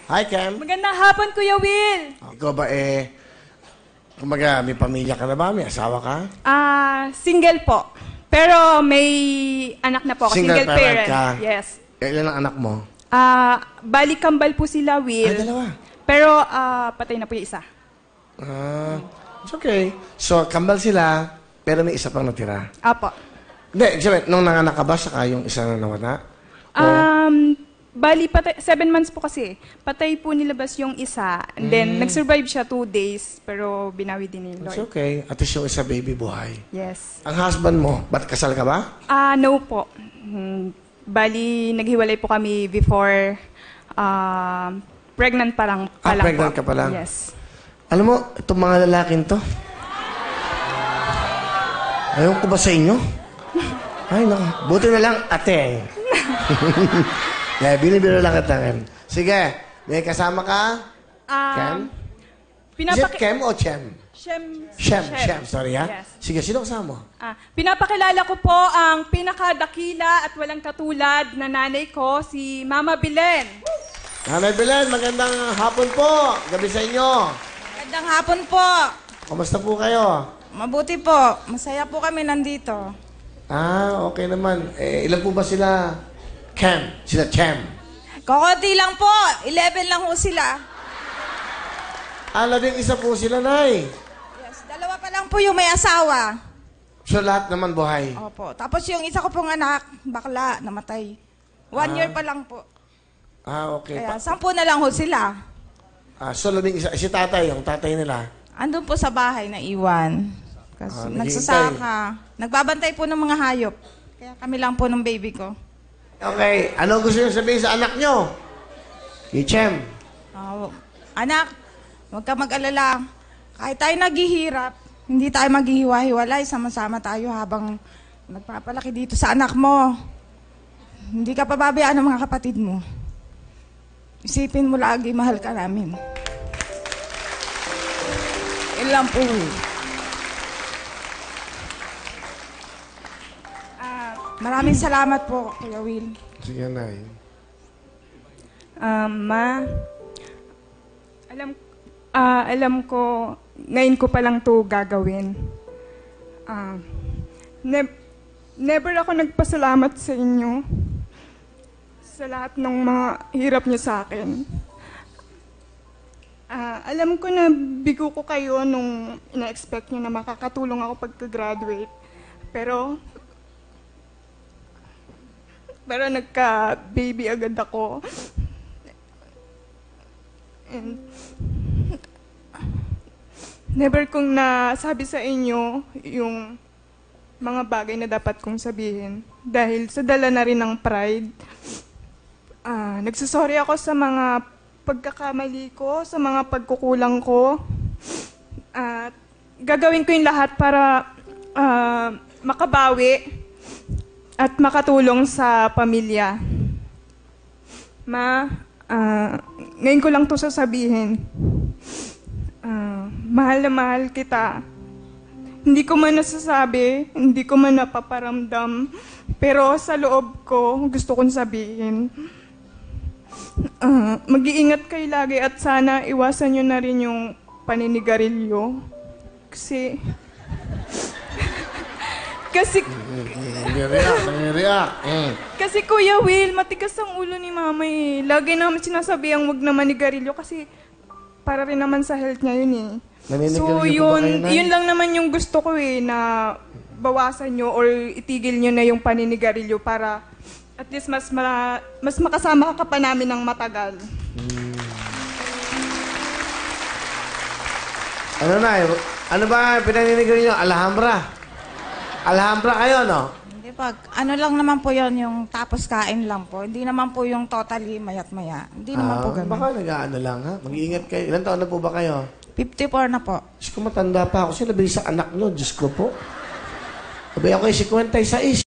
Hi, Kem. Magandang hapon, Kuya Will. Ikaw ba kumbaga, may pamilya ka na ba? May asawa ka? Single po. Pero may anak na po ako. Single parent ka? Yes. Ilan ang anak mo? Bali kambal po sila, Will. Dalawa. Pero patay na po yung isa. It's okay. So, kambal sila, pero may isa pang natira. Apo. Hindi, sabi, nung nanganak ka ba, saka yung isa na nawala? Bali, 7 months po kasi. Patay po nilabas yung isa. And then, nag-survive siya 2 days. Pero binawi din ni It's Lord. okay. At least yung isa baby buhay. Yes. Ang husband mo, ba't kasal ka ba? No po. Bali, naghiwalay po kami before pregnant pa lang Pregnant po. ka pa lang? Yes. Alam mo, itong mga lalaking to, ayaw ko ba sa inyo? Ay, naku. Buti na lang, ate. Binibiro lang kita, Kem. Sige, may kasama ka? Kem? Is it Kem o Chem? Shem. Sorry, ha? Yes. Sige, sino kasama mo? Pinapakilala ko po ang pinakadakila at walang katulad na nanay ko, si Mama Belen. Nanay Belen, magandang hapon po. Gabi sa inyo. Magandang hapon po. Kamusta po kayo? Mabuti po. Masaya po kami nandito. Okay naman. Ilan po ba sila? Chem. Sila Chem. Kokoti lang po. 11 lang ho sila. 11 po sila, Nay. Yes, 2 pa lang po yung may asawa. So, lahat naman buhay. Opo. Tapos yung isa ko pong anak, bakla, namatay. 1 year pa lang po. Okay. Kaya 10 na lang ho sila. So, 11 si tatay, yung tatay nila. Andun po sa bahay na iwan. Kasi nagsasaka. Nagbabantay po ng mga hayop. Kaya kami lang po ng baby ko. Okay. Ano gusto niyo sabihin sa anak niyo? Kay Chem. Anak, huwag ka mag-alala. Kahit tayo naghihirap, hindi tayo maghihiwa-hiwalay. Sama-sama tayo habang nagpapalaki dito sa anak mo. Hindi ka pababayaan ng mga kapatid mo. Isipin mo lagi, mahal ka namin. Yun lang po. Maraming salamat po, Kuya Will. Sige, Nay. Ma, alam ko, ngayon ko pa lang to gagawin. Never ako nagpasalamat sa inyo sa lahat ng mga hirap niyo sa akin. Alam ko na bigo ko kayo nung ina-expect niyo na makakatulong ako pagka-graduate. Pero nagka-baby agad ako. And never kong nasabi sa inyo yung mga bagay na dapat kong sabihin. Dahil sa dala na rin ng pride. Nagsasorry ako sa mga pagkakamali ko, sa mga pagkukulang ko. At gagawin ko yung lahat para makabawi at makatulong sa pamilya. Ma, ngayon ko lang to sasabihin. Mahal na mahal kita. Hindi ko man nasasabi, hindi ko man napaparamdam, pero sa loob ko, gusto kong sabihin. Mag-iingat kayo lagi at sana iwasan nyo na rin yung paninigarilyo. Kasi Kasi Kuya Will, matigas ang ulo ni Mama eh. Lagi naman sinasabi ang wag na manigarilyo kasi para rin naman sa health niya yun eh. So yun lang naman yung gusto ko eh, na bawasan nyo or itigil nyo na yung paninigarilyo para at least mas makasama ka pa namin ng matagal. Ano na, ano ba pinaninigarilyo? Alhambra. Alhambra kayo, no? Hindi ano lang naman po yon yung tapos kain lang po. Hindi naman po yung totally mayat-maya. Hindi naman po ganun. Baka nag-ano lang, ha? Mag-iingat kayo. Ilan taon na po ba kayo? 54 na po. Diyos ko, matanda pa ako. Sila bilis sa anak nyo. Diyos ko po. Sabi ako 56.